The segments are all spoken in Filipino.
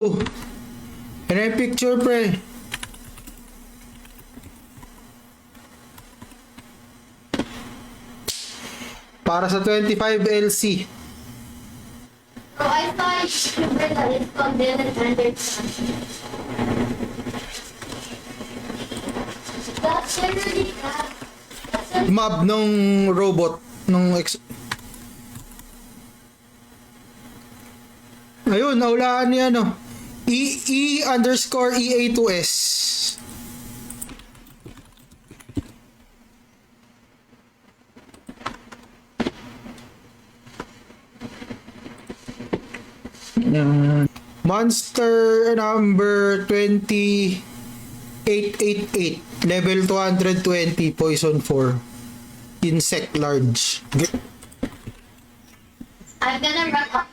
Oh, and I picture pre. Para sa 25 LC. So I thought that it's called Dylan Anderson. That's literally Map nung robot nung Ayun, naulaan niya ano. E_EA2S. Monster number 20888, level 220, poison 4, insect large. I'm gonna run up.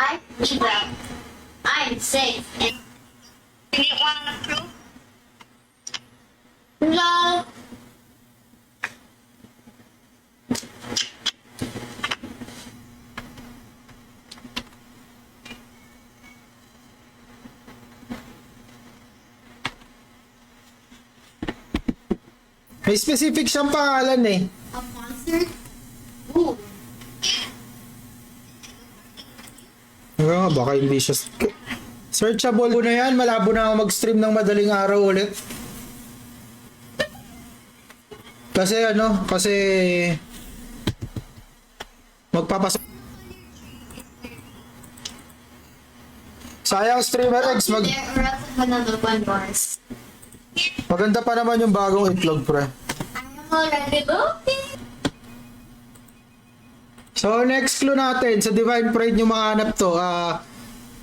I'm evil. I'm safe. And You want to prove? no. May specific siyang pangalan eh. A monster? Ooh. Baka hindi siya searchable na yan. Malabo na ako mag-stream ng madaling araw ulit. Kasi magpapasok. Sayang streamer X maganda pa naman yung bagong itlog pre. I'm already looking. So next clue natin sa Divine Pride yung mga hanap to,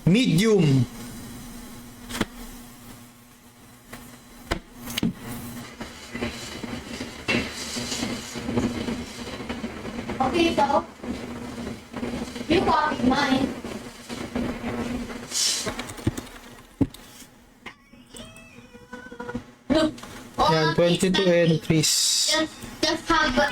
medium. Okay, so you copied mine. Look. Yan, 22 entries. Just have a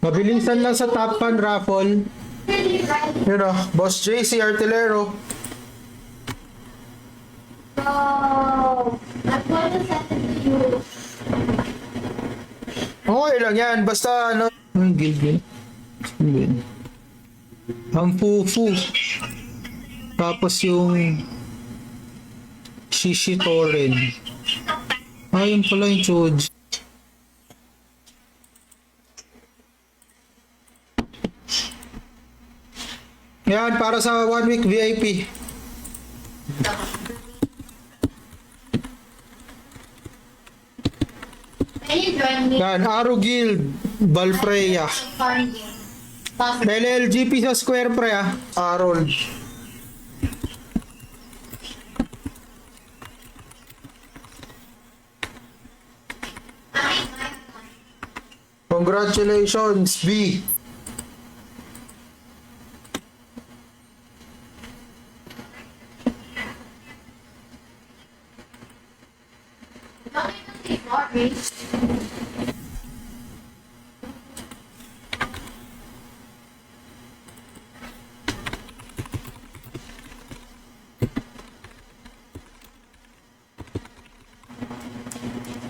Mabilisan lang sa top 1 raffle. really right. Yun o, Boss JC Artilero. Oh, I'm going to send it to you. Okay lang yan, basta ano. Ay, gilgil. Gilgil. Ang fufu. Tapos yung Shishitoren. Ayun pala yung Choji. Yan, para sa 1 week VIP. Can you join me? Yan, Arrow Guild, Valpreya. Farm game. Possible. LLGP sa Square pre Arrow. Congratulations, B.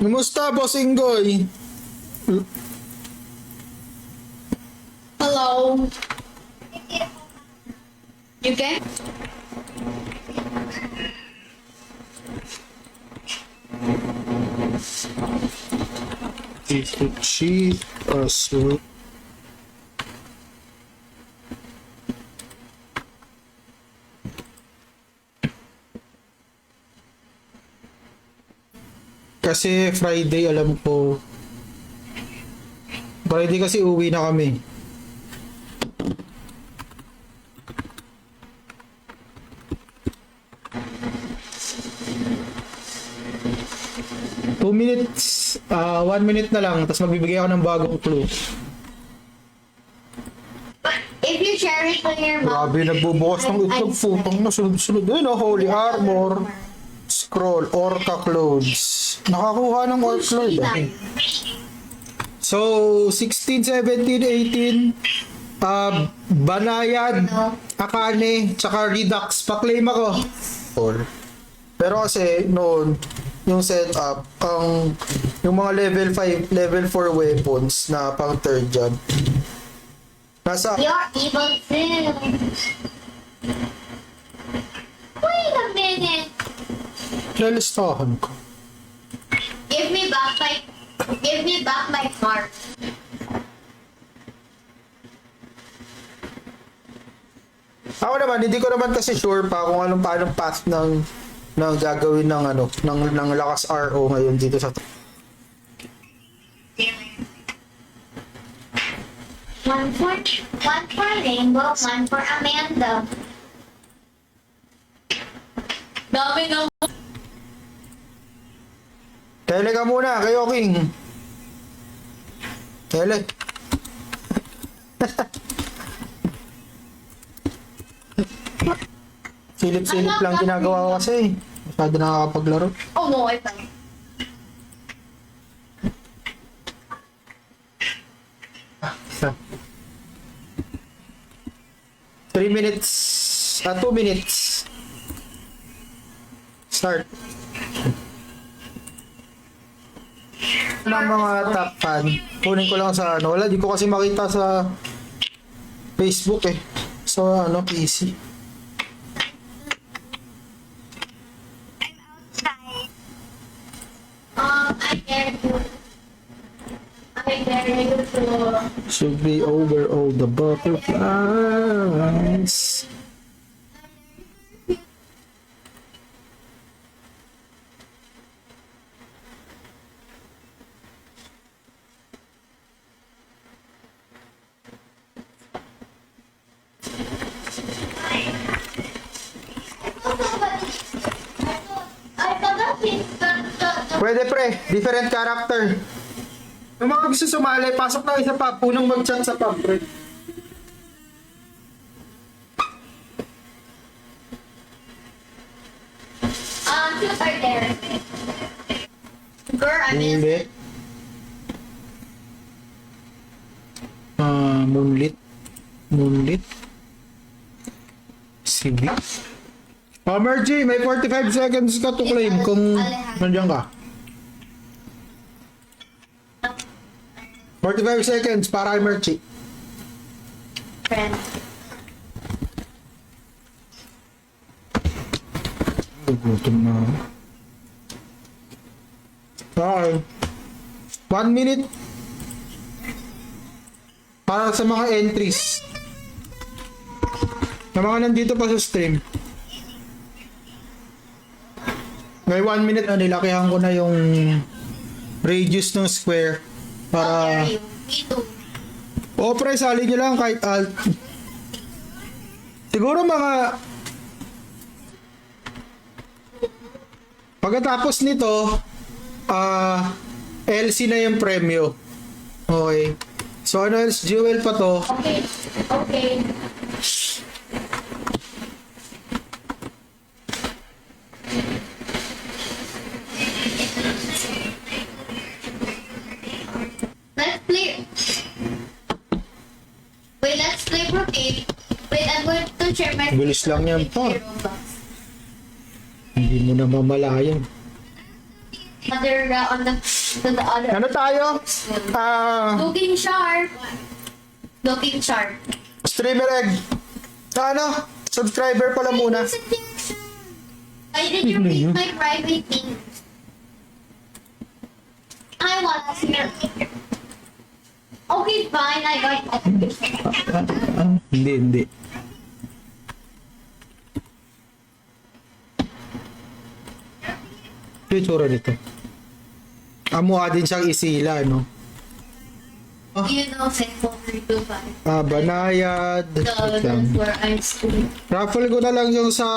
Kumusta, Boss Ingoy? Hello. You can? Cheat us. Kasi Friday alam ko. Friday kasi uwi na kami. Two minutes, 1 minute na lang, tapos magbibigay ako ng bagong clue. If you share it with your mom. Grabe, nagbubukas ng itlog, putang na, sunod-sunod. Ayun, Holy Armor, Scroll, Orca Clothes. Nakakuha ng Orc Lord. So, 16, 17, 18, Banayad, Akane, tsaka Redux. Pa-claim ako. Pero kasi noon, yung setup, yung mga level 5, level 4 weapons na pang third gen. Nasa You're evil too. Wait a minute. lalistahan ko. Give me back my card. Ako naman, hindi ko naman kasi sure pa kung paanong path ng gagawin ng ng lakas RO ngayon dito sa One for Rainbow, one for Amanda. Dami ng Tele ka muna, kayo King. Tele. Silip-silip lang ginagawa ko kasi. Masyado nakakapaglaro. Oh no, I fell. Isa. 3 minutes. 2 minutes. Start. Ng mga top fan. Kunin ko lang sa wala, di ko kasi makita sa Facebook eh. So PC. I dare you. I dare you to. Should be over all the butterflies. I forgot the Pwede pre, different character. Yung mga gusto sumali, pasok na isa pa, punong mag-chat sa pub pre. Truth or dare? Girl, I mean, Hindi. Moonlit. Sige. Mergy, may 45 seconds ka to claim kung nandiyan ka. 45 seconds para kay Mergy. friend. Gutom na. Okay. 1 minute. Para sa mga entries. Na mga nandito pa sa stream. May 1 minute na nilakihan ko na yung radius ng square. Para... Me too. O pre, sali nyo lang kahit alt. Siguro mga... Pagkatapos nito, LC na yung premyo. Okay. So ano else? Jewel pa to. Okay. Okay. Let's play. Wait, let's play Brocade. Wait, I'm going to share my. Bilis lang yan pa. Hindi mo na mamalayan. Other on the to the other. Ano tayo? Looking sharp. Looking sharp. Streamer egg. Ano? Subscriber pala muna. Why did you read my private thing? I want to hear. Okay, fine. I got Hindi. Ito yung tsura dito. Mukha din siyang isila, no? You know, sample 3 to 5. Banayad. Wait lang. That's where I'm school. Raffle ko na lang yung sa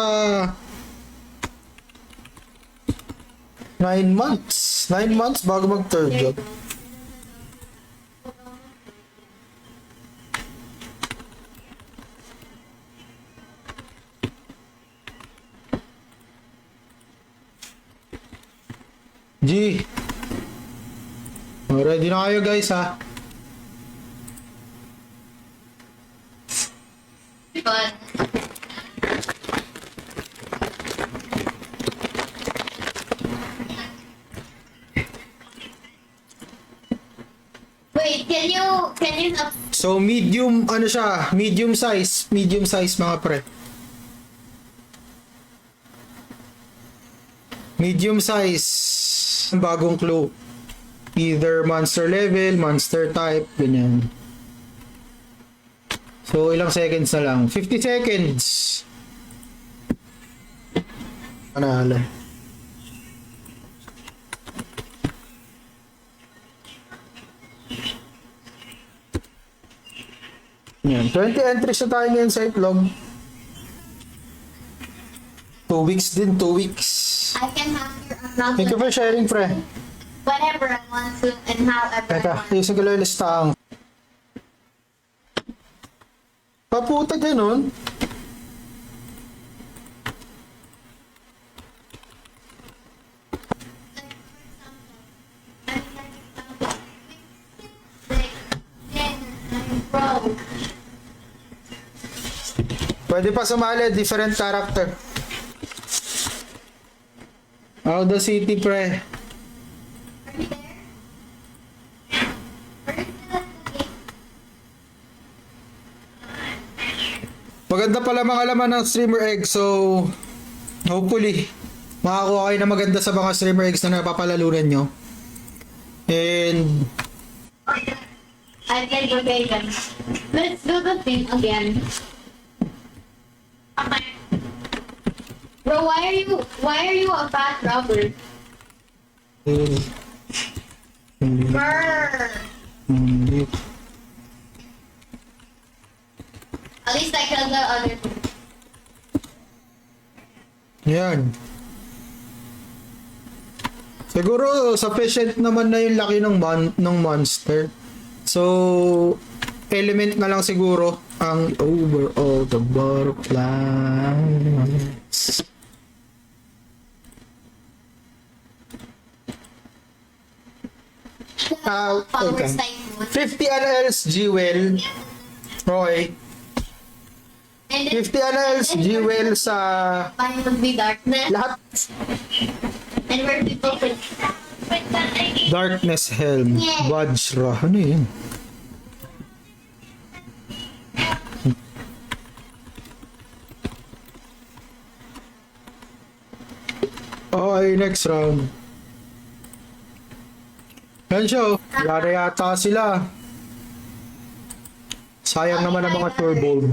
9 months. 9 months bago mag third job. G. Ready na kayo guys ha. fun. Wait, can you help? So medium, ano siya, medium size mga pre. Medium size, bagong clue. Either monster level, monster type, ganyan. So ilang seconds na lang? 50 seconds. Panalo. Yan. 20 entries na tayo ngayon sa itlog. 2 weeks din, 2 weeks. I can have your account Thank you for sharing, pre. whenever I want to and however I Teka, want. yung ko lang yung listahan. Paputa ganun. Bro, Pwede pa sumali, different character. Out the city, pre. are you there? Are you still at the gate? Maganda pala mga laman ng streamer egg, so hopefully makakuha kayo na maganda sa mga streamer eggs na napapalalunan nyo. And I played the bacon. Let's do the thing again. Okay. Bro, why are you a fat robber? Brr. At least I killed the other two. Yan. Siguro sufficient naman na yung laki ng monster. So element na lang siguro ang overall the butterflies. Power Okay. Typhoon. 50 NLs Jewel. Okay. And then 50 NLs Jewel sa mine would be darkness. lahat. And where people could Darkness Helm. Yeah. Vajra. Ano yun? Okay, next round. Yan siya, oh. Yara yata sila. Sayang naman ang mga turbo.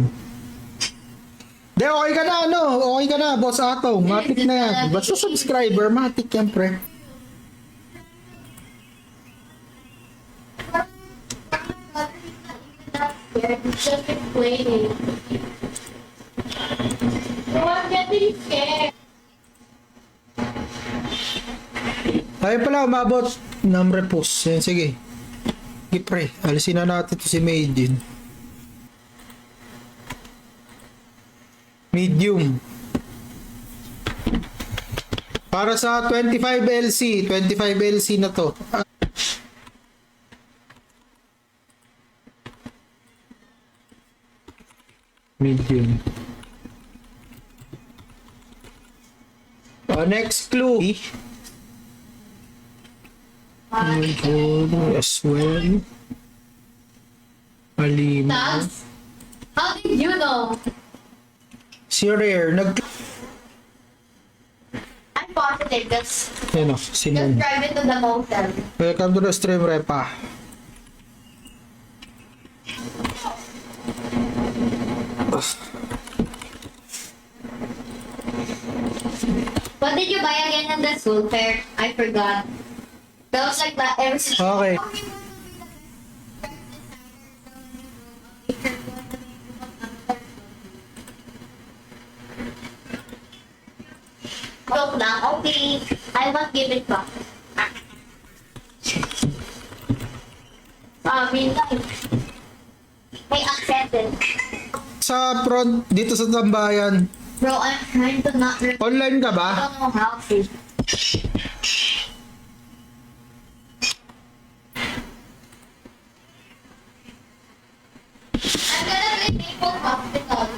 De, okay ka na, ano? Okay ka na, Boss Ato. Matik na yan. Basta subscriber, matik yan, pre. He's just complaining. Oh, I'm getting scared. Tayo pala, umabot ng repos. Yan, sige. Sige, pre. Alisin na natin to si Maiden. Medium. Para sa 25 LC. 25 LC na to. Medium. Next clue. As well. Alima. Dogs? How did you know? Si Rare. I'm positive. Just Ano, si Moon. drive into the motel. Welcome to the stream, Repa. What did you buy again in the school fair? I forgot. That was like that ever since. Okay. Joke lang. Okay. I won't give it back. Meantime, I accepted. Sa front, dito sa tambayan. Bro, I'm trying to not remember. Online ka I ba? don't know how to. I'm gonna play Maple Hospital.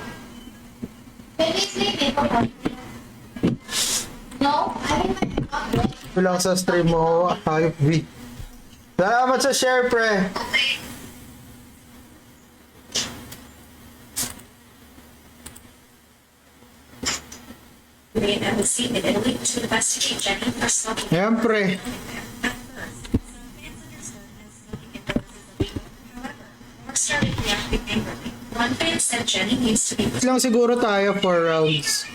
No, I didn't. Ito lang sa stream mo, hayop B. Salamat sa share, pre. Korean embassy in Italy to investigate Jenny for smoking. Ayan, pre. Mark started reacting angrily. One fan said Jenny needs to be Ito lang siguro tayo 4 rounds.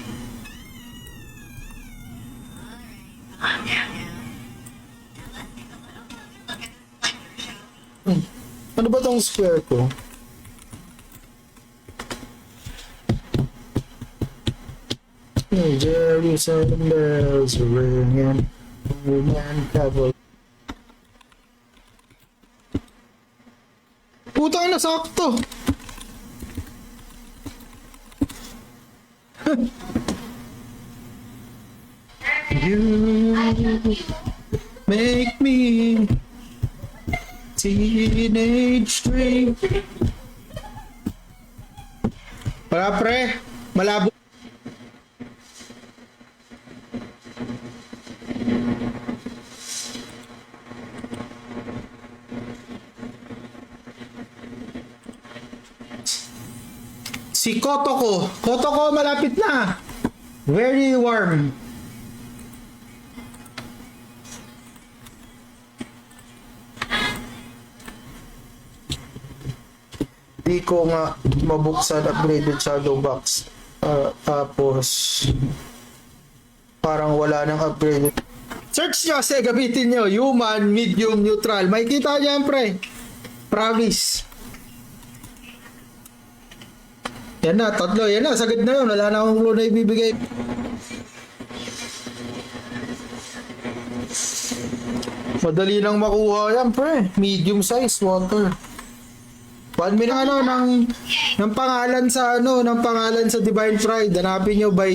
Ano ba tong square ko? Jerusalem bells are ringing, Roman cavalry. Putang na sakto. You make me teenage dream. Wala pre, malabo. Si Kotoko. Kotoko malapit na. Very warm. Di ko nga mabuksan upgraded shadow box. Tapos parang wala nang upgraded. Search nyo kasi gamitin nyo. Human, medium, neutral. Makikita nyo yan pre. Promise. Yan na, tatlo. Yan na, sagad na yun. Wala na akong clue na ibibigay. Madali lang makuha yan, pre. Medium size water. 1 minute ng pangalan sa ng pangalan sa Divine Pride. Hanapin nyo by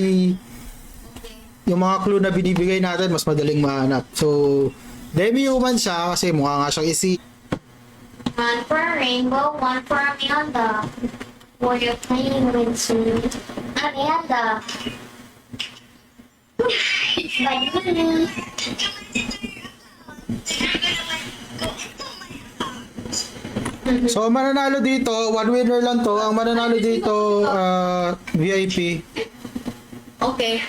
yung mga clue na binibigay natin, mas madaling mahanap. So, demi-human siya kasi mukha nga siyang isi. One for a rainbow, one for Amanda. Were you playing with sweet Amanda? Bye. So, mananalo dito, one winner lang to. Ang mananalo dito, VIP. Okay.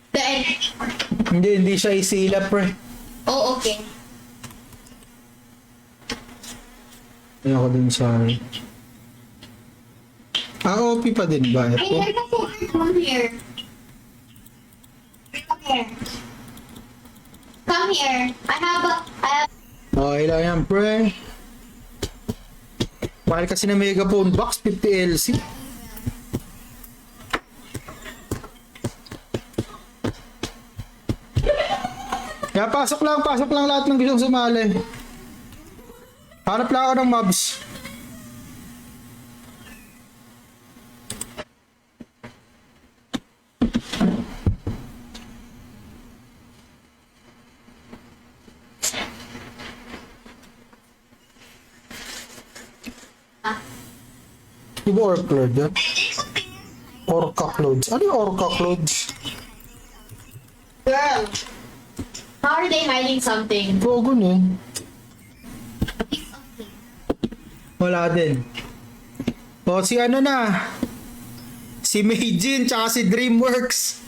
The end. Hindi siya isilap, pre. Oh, okay. Ayoko din sa OP pa din ba Hey, ito? there's a secret room here. Come here. Come here. I have Okay lang yan, pre. Mahal kasi na megaphone box, 50 LC. Kaya pasok lang lahat ng gustong sumali. Hanap lang ako ng mobs. Di ba orc lord yan? Orca clothes. Ano yung orca clothes? girl. How are they hiding something? Gogo nun. Wala din. O si ano na? Si Meijin tsaka si Dreamworks.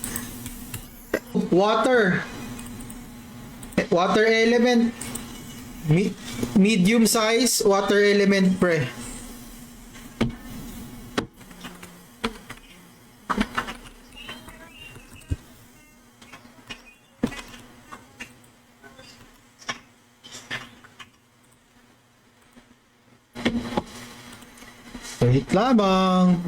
Water. Water element. Medium size water element pre. Wait lamang.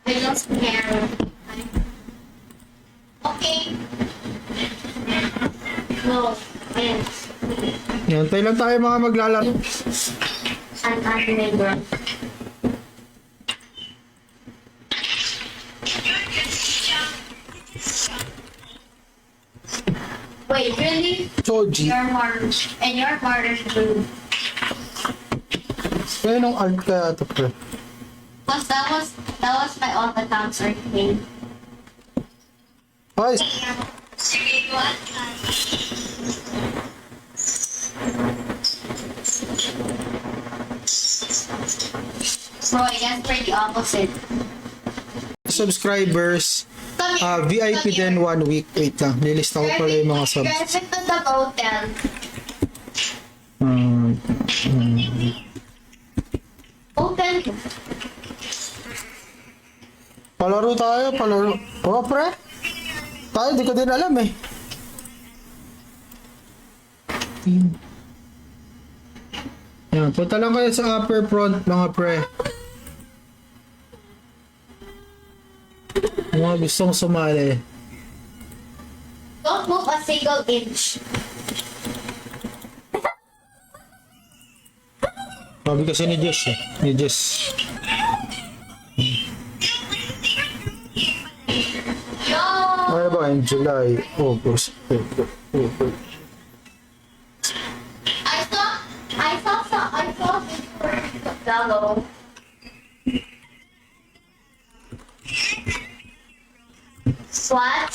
I don't care. Okay. No, yes. Yan, tayo lang tayo mga maglalaro. An anime girl. Wait, really? Choji. You're more, and you're more than blue. Kaya nung alt kaya ito, pre. Because that was my all accounts arcade. Ay, Sige, what? Roy, that's pretty opposite. subscribers, Come here. VIP Come here. din 1 week. Wait lang, nilista ko pala yung mga subs. Drive it to the hotel. Hmm. Hotel. Palaro tayo, palaro. Oh, pre. Tayo, di ko din alam eh. Yan, punta lang kayo sa upper front, mga pre. Mga gustong sumali. Don't move a single inch. Sabi kasi ni Jess eh. Ni Jess. Yo! Ano ba? In July, August, September, October. I saw Gallo. What?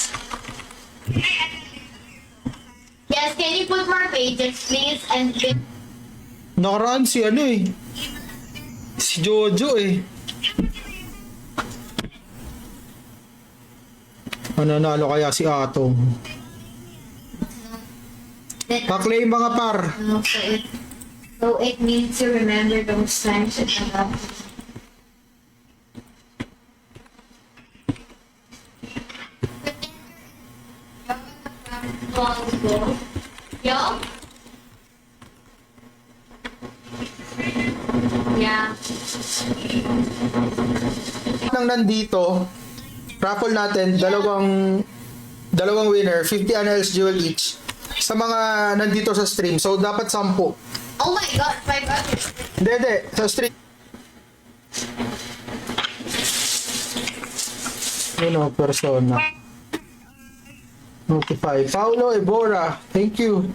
Yes, can you put more pages, please? And Nakaraan si ano eh. Si Jojo eh. Nanalo kaya si Atong. then, Paklay mga par. so it means to remember those times that Yo? Yeah. Nang nandito, raffle natin, dalawang winner, 50 NLs jewel each. Sa mga nandito sa stream. So, dapat 10. Oh my god, my brother. Hindi. Sa stream. Yun o, persona. Notify. Paulo Ebora. Thank you.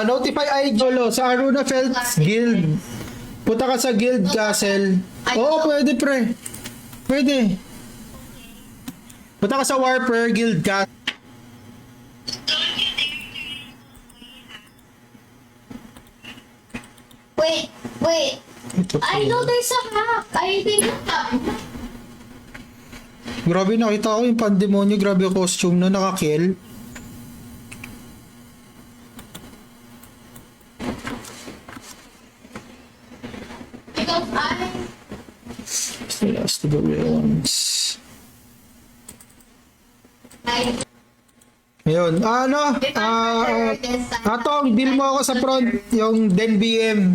Notify Idolo sa Aruna Felts Guild. Punta ka sa Guild Castle. Oo, pwede pre. Pwede. Punta ka sa Warper Guild Castle. Wait. Ito po. I know there's a hack. I didn't know. Grabe, nakita ko yung pandemonyo. Grabe yung costume na nakakill. Because Still last to the real ones. Ayun. Atong, bill mo ako sa front. Yung Den BM.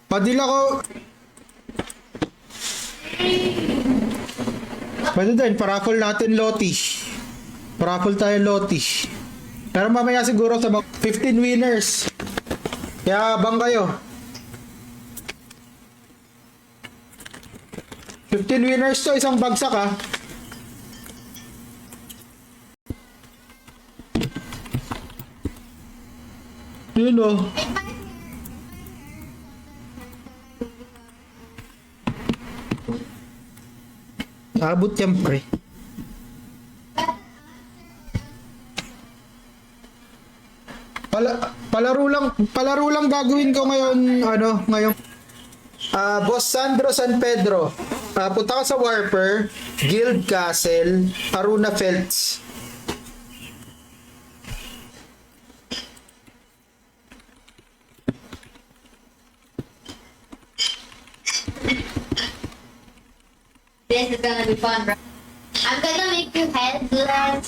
Padil ako. Pwede din, paraffle natin Loti. Paraffle tayo Loti. Pero mamaya siguro sa 15 winners. Kaya abang kayo. 15 winners to, isang bagsak ah. Yun oh. Abot yan pre. Palaro lang gagawin ko ngayon, ngayon. Boss Sandro San Pedro. Punta ka sa Warper, Guild Castle, Aruna Felts. this is gonna be fun, bro. I'm gonna make you headless.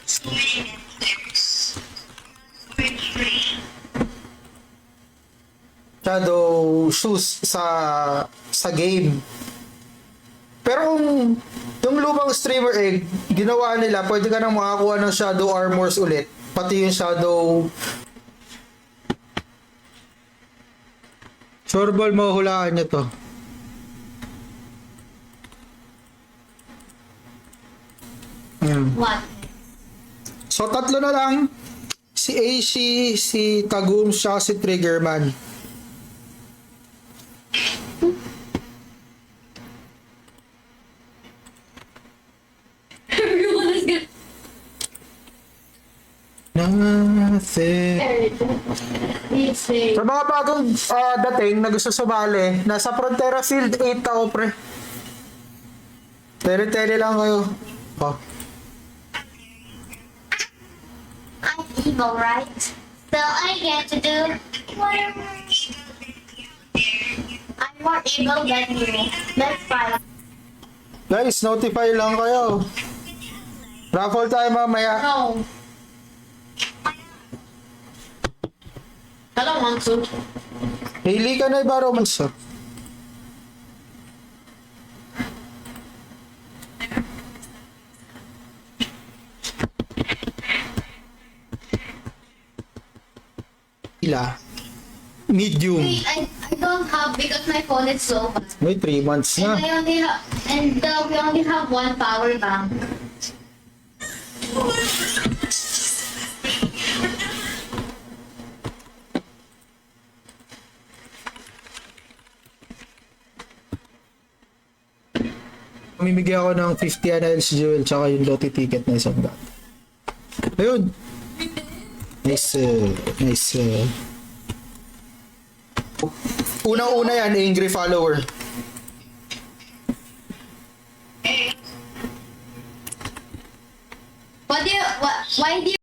So many things. Wait, wait. Shadow shoes sa game. Pero kung Yung lumang streamer egg, ginawa nila, pwede ka nang makakuha ng shadow armors ulit. Pati yung shadow... Sureball, mahuhulaan nyo to. What? So, tatlo na lang. Si Aishi, si Tagum, siya si Triggerman. Everyone is good. Nothing. Easy. Sa mga bagong dating na gusto sumali, nasa Frontera Field 8 ako, pre. Tele-tele lang kayo. Oh. I'm evil, right? So I get to do whatever. I'm more evil than you. Let's fight. Guys, notify lang kayo. Raffle tayo mamaya. No. I don't want to. Hili ka na ibaro man sa. Ila. Medium. Wait, I don't have because my phone is so bad. May 3 months And na. I only have we only have one power bank. Mamimigay ako ng 50 NLs jewel tsaka yung lottery ticket na isang daan. Ayun. Nice. Nice. Unang-una yan, angry follower. Why do you